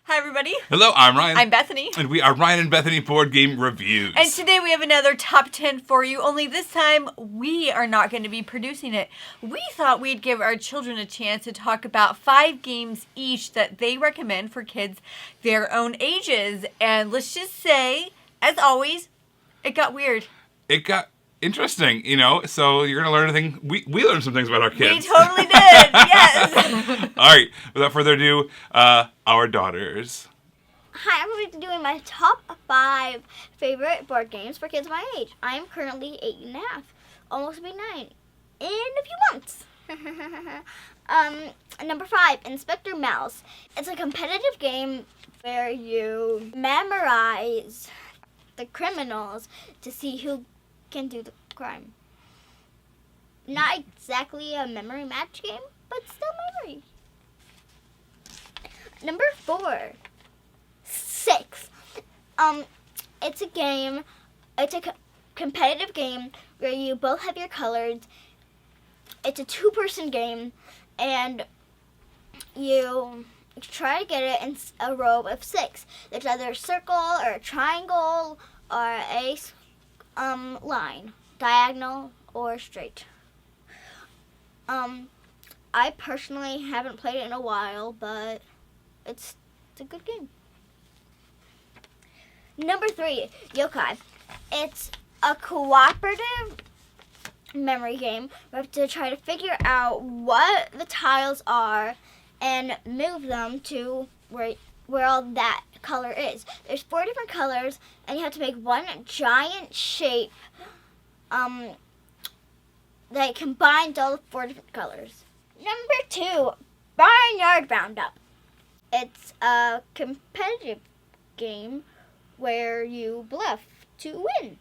Hi, everybody. Hello, I'm Ryan. I'm Bethany. And we are Ryan and Bethany Board Game Reviews. And today we have another top 10 for you, only this time we are not going to be producing it. We thought we'd give our children a chance to talk about 5 games each that they recommend for kids their own ages. And let's just say, as always, it got weird. It got interesting, so you're going to learn anything. We learned some things about our kids. We totally did, yes. All right, without further ado, our daughters. Hi, I'm going to be doing my top 5 favorite board games for kids my age. I am currently 8.5, almost to be 9, in a few months. Number 5, Inspector Mouse. It's a competitive game where you memorize the criminals to see who can do the crime. Not exactly a memory match game, but still memory. Number 4, 6. It's a game. It's a competitive game where you both have your colors. It's a 2-person game, and you try to get it in a row of 6. There's either a circle or a triangle or a line, diagonal or straight. I personally haven't played it in a while, but it's a good game. Number 3, Yokai. It's a cooperative memory game. We have to try to figure out what the tiles are and move them to where all that color is. There's 4 different colors, and you have to make one giant shape that combines all the 4 different colors. Number 2, Barnyard Roundup. It's a competitive game where you bluff to win.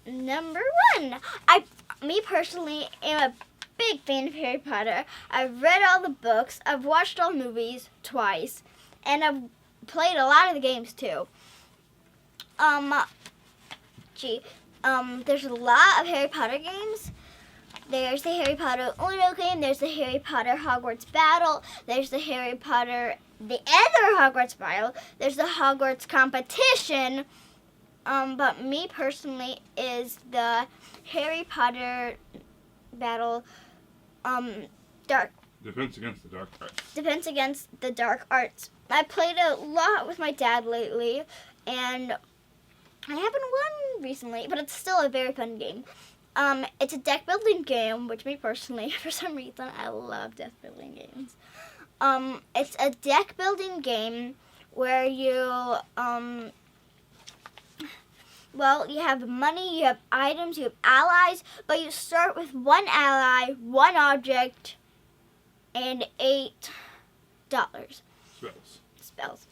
Number 1, me personally am a big fan of Harry Potter. I've read all the books, I've watched all the movies twice, and I've played a lot of the games too. There's a lot of Harry Potter games. There's the Harry Potter Uno game, there's the Harry Potter Hogwarts Battle, there's the Harry Potter, the other Hogwarts Battle, there's the Hogwarts Competition, but me personally is the Harry Potter Battle, Defense Against the Dark Arts. Defense Against the Dark Arts. I played a lot with my dad lately, and I haven't won recently, but it's still a very fun game. It's a deck building game, which me personally, for some reason, I love deck building games. It's a deck building game where you, you have money, you have items, you have allies, but you start with 1 ally, 1 object, and $8. Spells.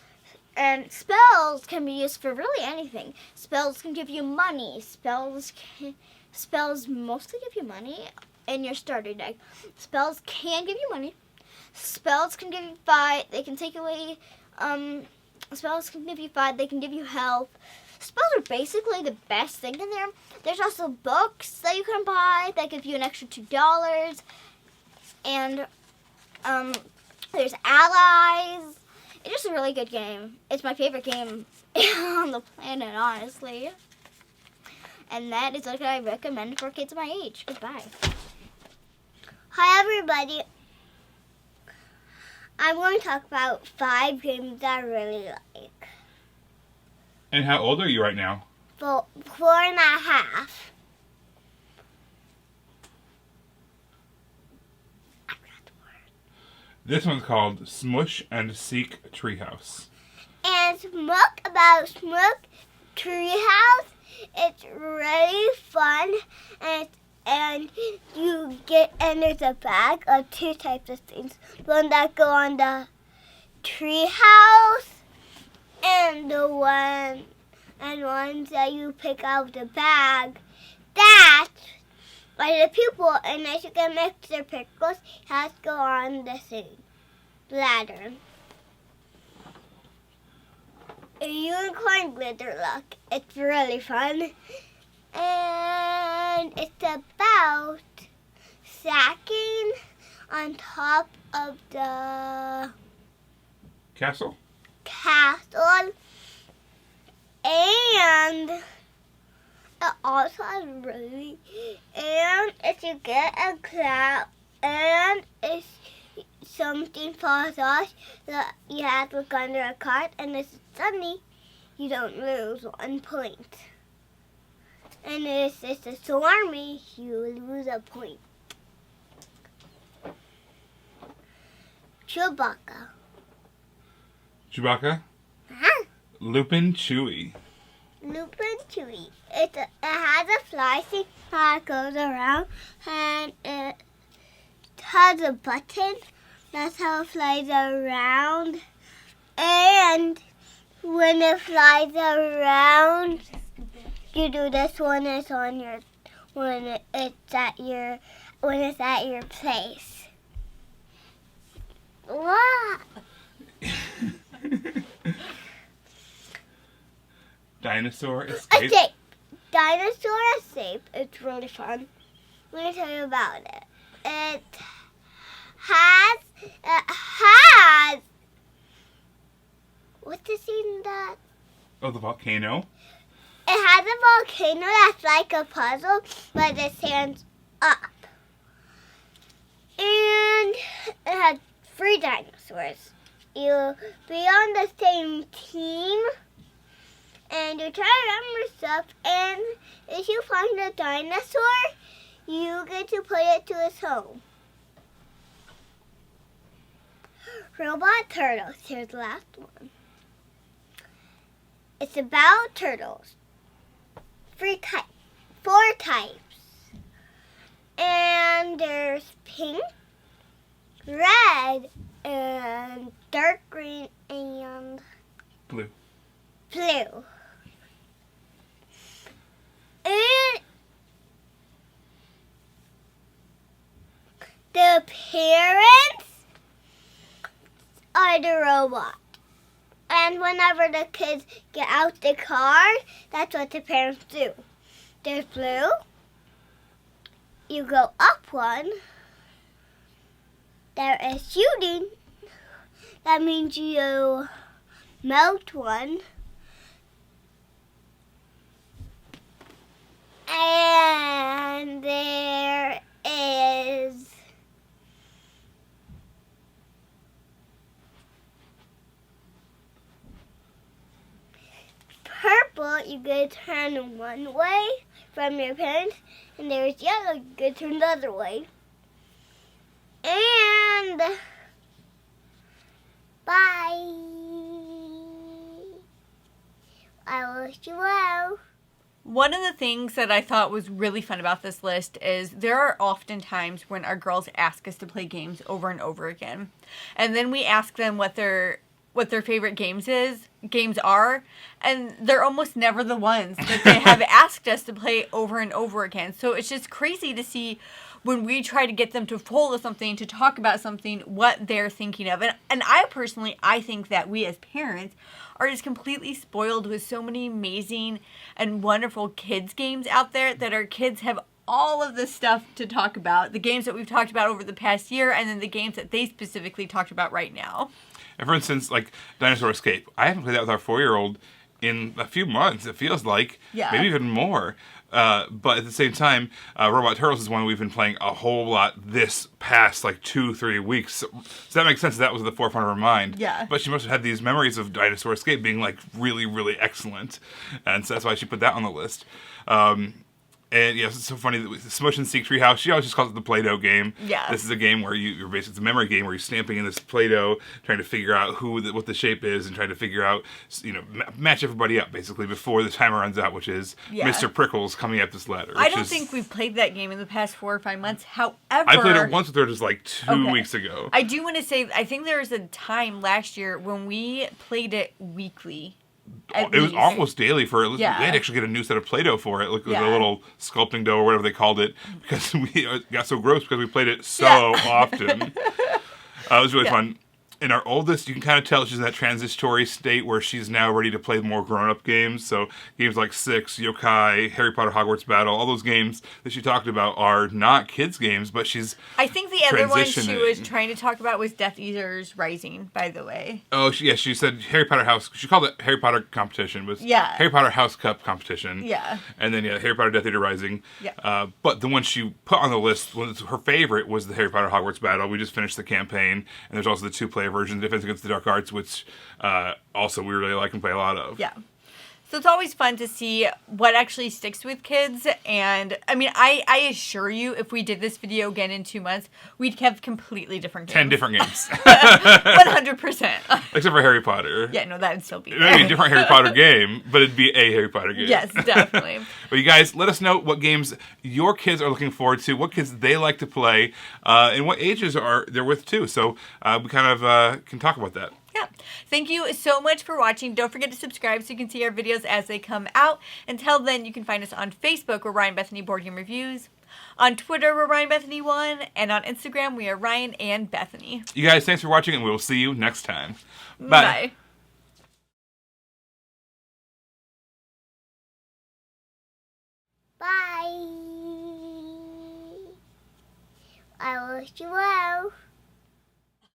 And spells can be used for really anything. Spells can give you money. Spells mostly give you money in your starter deck. Spells can give you money. Spells can give you 5. They can take away. Spells can give you 5. They can give you health. Spells are basically the best thing in there. There's also books that you can buy that give you an extra $2. And there's allies. It's just a really good game. It's my favorite game on the planet, honestly. And that is what I recommend for kids my age. Goodbye. Hi, everybody. I'm going to talk about 5 games that I really like. And how old are you right now? 4.5. This one's called Smush and Seek Treehouse. And about Smoke Treehouse. It's really fun, and there's a bag of 2 types of things. One that go on the treehouse, and ones that you pick out of the bag. That's by the pupil, and as you can mix their pickles, it has to go on the thing, ladder. A unicorn glitter luck. It's really fun. And it's about sacking on top of the Castle. Castle. And it also has really. And if you get a cloud and if something falls off, that you have to look under a card, and if it's sunny, you don't lose 1 point. And if it's a stormy, you lose a point. Chewbacca. Chewbacca. Huh? Lupin, Chewie. Lupin Chewie. It has a fly thing that goes around, and it has a button. That's how it flies around. And when it flies around, you do this when it's on your, when it's at your place. What? Dinosaur Escape. Escape. Dinosaur Escape. It's really fun. Let me tell you about it. It has. What's the scene that? Oh, the volcano. It has a volcano that's like a puzzle, but it stands up. And it has 3 dinosaurs. You'll be on the same team, and you try to remember stuff, and if you find a dinosaur, you get to put it to its home. Robot Turtles. Here's the last one. It's about turtles. 4 types. And there's pink, red, and dark green, and Blue. blue. And the parents are the robot. And whenever the kids get out the car, that's what the parents do. There's blue. You go up one. There is shooting. That means you melt one. And there is purple. You get turned one way from your parents, and there's yellow. You get turned the other way. And bye. I wish you well. One of the things that I thought was really fun about this list is there are often times when our girls ask us to play games over and over again. And then we ask them what their favorite games are, and they're almost never the ones that they have asked us to play over and over again. So it's just crazy to see when we try to get them to follow something, to talk about something, what they're thinking of. And I think that we as parents are just completely spoiled with so many amazing and wonderful kids games out there that our kids have all of the stuff to talk about. The games that we've talked about over the past year, and then the games that they specifically talked about right now. And for instance, like Dinosaur Escape. I haven't played that with our 4-year-old in a few months, it feels like. Yeah. Maybe even more. But at the same time, Robot Turtles is one we've been playing a whole lot this past, 2-3 weeks. So that makes sense. That was at the forefront of her mind. Yeah. But she must have had these memories of Dinosaur Escape being, really, really excellent. And so that's why she put that on the list. And yeah, it's so funny that Smush and Seek Treehouse, she always just calls it the Play-Doh game. Yeah. This is a game where you're basically, it's a memory game where you're stamping in this Play-Doh, trying to figure out what the shape is, and trying to figure out, match everybody up, basically, before the timer runs out, which is Mr. Prickles coming up this ladder. I don't think we've played that game in the past 4 or 5 months. However, I played it once with her just 2 weeks ago. I do want to say, I think there was a time last year when we played it weekly. It was almost daily for it. Yeah. They had to actually get a new set of Play-Doh for it. Like, a little sculpting dough or whatever they called it, because we got so gross because we played it so often. It was really fun. And our oldest, you can kind of tell she's in that transitory state where she's now ready to play more grown-up games. So games like Six, Yokai, Harry Potter Hogwarts Battle, all those games that she talked about are not kids' games, but she's I think the other one she transitioning. was trying to talk about was Death Eaters Rising, by the way. Oh, she said Harry Potter House. She called it Harry Potter competition, but Yeah. Harry Potter House Cup competition. Yeah. And then Harry Potter Death Eater Rising. Yeah. But the one she put on the list, her favorite was the Harry Potter Hogwarts Battle. We just finished the campaign, and there's also the 2-player version, Defense Against the Dark Arts, which also we really like and play a lot of. Yeah. So it's always fun to see what actually sticks with kids. And I mean, I assure you, if we did this video again in 2 months, we'd have completely different games. 10 different games. 100%. Except for Harry Potter. Yeah, no, that'd still be It might be a different Harry Potter game, but it'd be a Harry Potter game. Yes, definitely. But you guys, let us know what games your kids are looking forward to, what kids they like to play, and what ages are they're with too. So we kind of can talk about that. Yeah. Thank you so much for watching. Don't forget to subscribe so you can see our videos as they come out. Until then, you can find us on Facebook, we're Ryan Bethany Board Game Reviews. On Twitter, we're Ryan Bethany 1. And on Instagram, we are Ryan and Bethany. You guys, thanks for watching, and we will see you next time. Bye. Bye. Bye. I wish you well.